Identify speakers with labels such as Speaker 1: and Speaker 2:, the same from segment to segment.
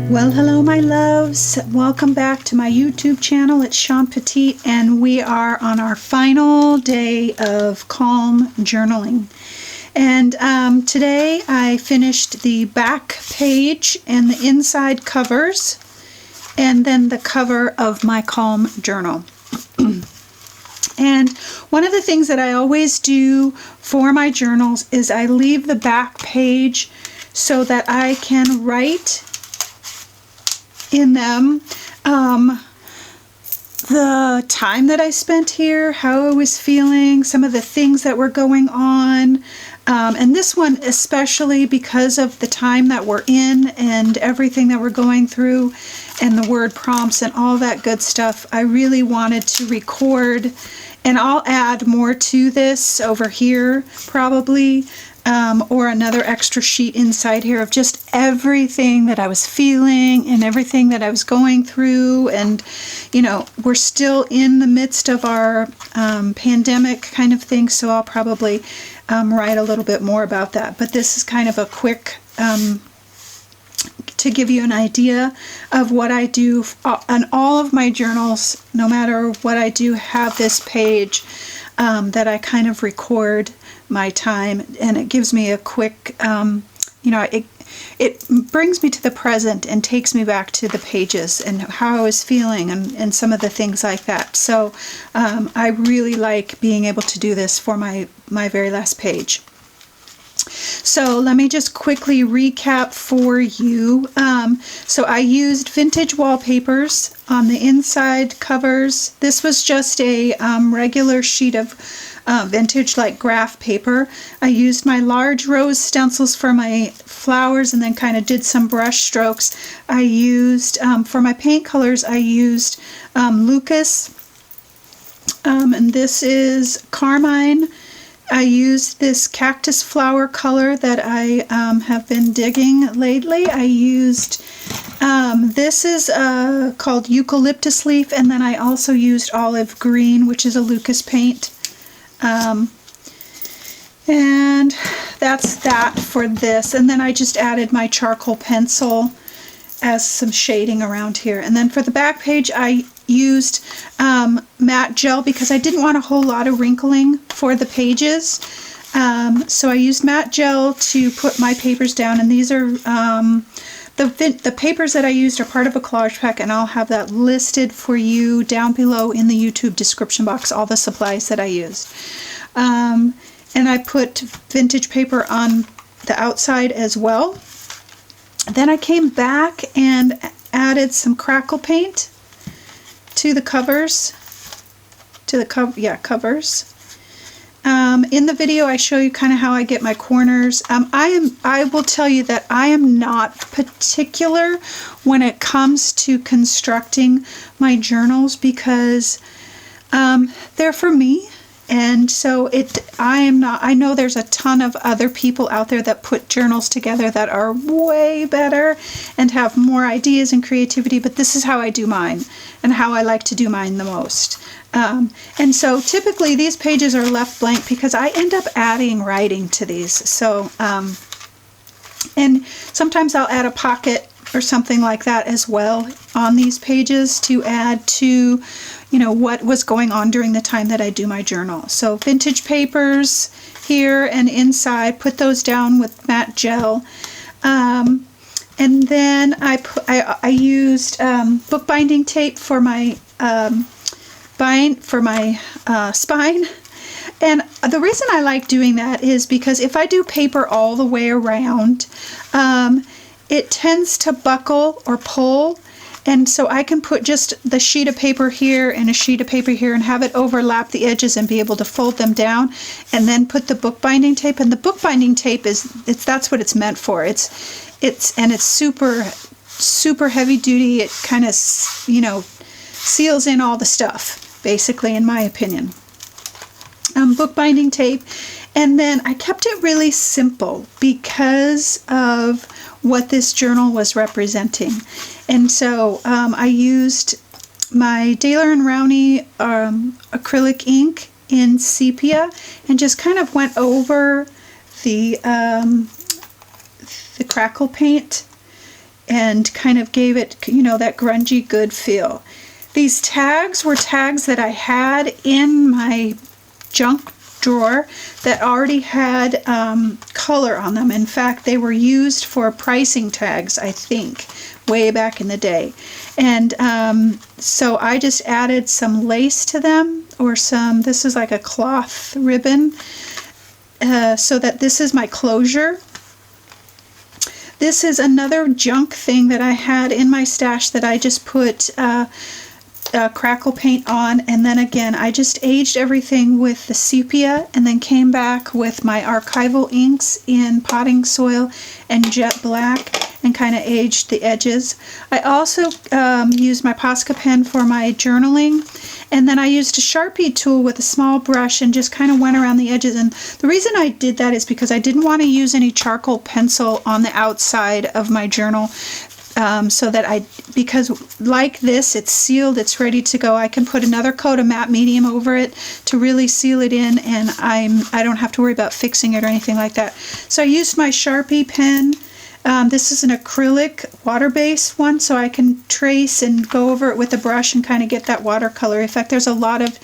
Speaker 1: Well, hello my loves. Welcome back to my YouTube channel. It's Shawn Petite, and we are on our final day of calm journaling. And today I finished the back page and the inside covers, and then the cover of my calm journal. And one of the things that I always do for my journals is I leave the back page so that I can write in them the time that I spent here, how I was feeling, some of the things that were going on, and this one especially because of the time that we're in and everything that we're going through and the word prompts and all that good stuff. I really wanted to record, and I'll add more to this over here probably, or another extra sheet inside here of just everything that I was feeling and everything that I was going through. And you know, we're still in the midst of our pandemic kind of thing, so I'll probably write a little bit more about that. But this is kind of a quick to give you an idea of what I do on all of my journals. No matter what I do, have this page that I kind of record my time, and it gives me a quick, you know, it brings me to the present and takes me back to the pages and how I was feeling and some of the things like that. So I really like being able to do this for my very last page. So let me just quickly recap for you. So I used vintage wallpapers on the inside covers. This was just a regular sheet of vintage like graph paper. I used my large rose stencils for my flowers and then kind of did some brush strokes. I used, for my paint colors, I used Lucas, and this is Carmine. I used this cactus flower color that I have been digging lately. I used, this is called eucalyptus leaf, and then I also used olive green, which is a Lucas paint. And that's that for this. And then I just added my charcoal pencil as some shading around here. And then for the back page, I used matte gel because I didn't want a whole lot of wrinkling for the pages. So I used matte gel to put my papers down, and these are the papers that I used are part of a collage pack, and I'll have that listed for you down below in the YouTube description box, all the supplies that I used. And I put vintage paper on the outside as well. Then I came back and added some crackle paint to the covers, covers. In the video, I show you kind of how I get my corners. I will tell you that I am not particular when it comes to constructing my journals because they're for me. And so I know there's a ton of other people out there that put journals together that are way better and have more ideas and creativity, but this is how I do mine and how I like to do mine the most. And so typically these pages are left blank because I end up adding writing to these. So, and sometimes I'll add a pocket or something like that as well on these pages to add to, you know, what was going on during the time that I do my journal. So vintage papers here and inside, put those down with matte gel. And then I used bookbinding tape for my spine. And the reason I like doing that is because if I do paper all the way around, it tends to buckle or pull, and so I can put just the sheet of paper here and a sheet of paper here and have it overlap the edges and be able to fold them down and then put the bookbinding tape. And the bookbinding tape that's what it's meant for. It's super heavy duty. It kind of, you know, seals in all the stuff, basically, in my opinion. Bookbinding tape. And then I kept it really simple because of what this journal was representing. And so I used my Daler and Rowney acrylic ink in sepia and just kind of went over the crackle paint and kind of gave it, you know, that grungy good feel. These tags were tags that I had in my junk drawer that already had color on them. In fact, they were used for pricing tags, I think, way back in the day. And so I just added some lace to them, or some, this is like a cloth ribbon, so that this is my closure. This is another junk thing that I had in my stash that I just put crackle paint on, and then again I just aged everything with the sepia, and then came back with my archival inks in potting soil and jet black and kind of aged the edges. I also used my Posca pen for my journaling, and then I used a Sharpie tool with a small brush and just kind of went around the edges. And the reason I did that is because I didn't want to use any charcoal pencil on the outside of my journal. So that because like this, it's sealed, it's ready to go. I can put another coat of matte medium over it to really seal it in, and I don't have to worry about fixing it or anything like that. So I used my Sharpie pen. This is an acrylic water-based one, so I can trace and go over it with a brush and kind of get that watercolor effect. There's a lot of,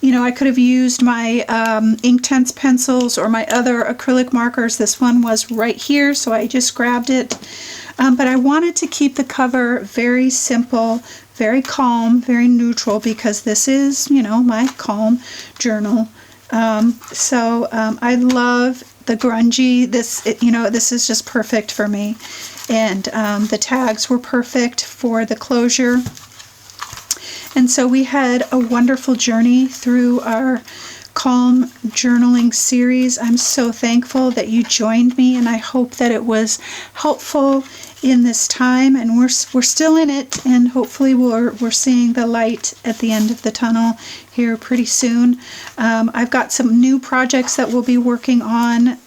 Speaker 1: you know, I could have used my Inktense pencils or my other acrylic markers. This one was right here, so I just grabbed it. But I wanted to keep the cover very simple, very calm, very neutral, because this is, you know, my calm journal. I love the grungy. You know, this is just perfect for me. And the tags were perfect for the closure. And so we had a wonderful journey through our calm journaling series. I'm so thankful that you joined me, and I hope that it was helpful in this time, and we're still in it, and hopefully we're seeing the light at the end of the tunnel here pretty soon. I've got some new projects that we'll be working on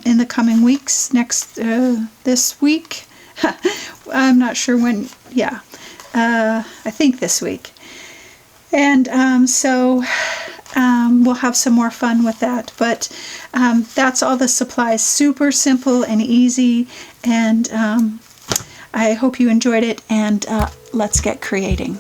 Speaker 1: in the coming weeks. This week, I'm not sure when. Yeah, I think this week, and we'll have some more fun with that. But that's all the supplies. Super simple and easy, and I hope you enjoyed it, and let's get creating.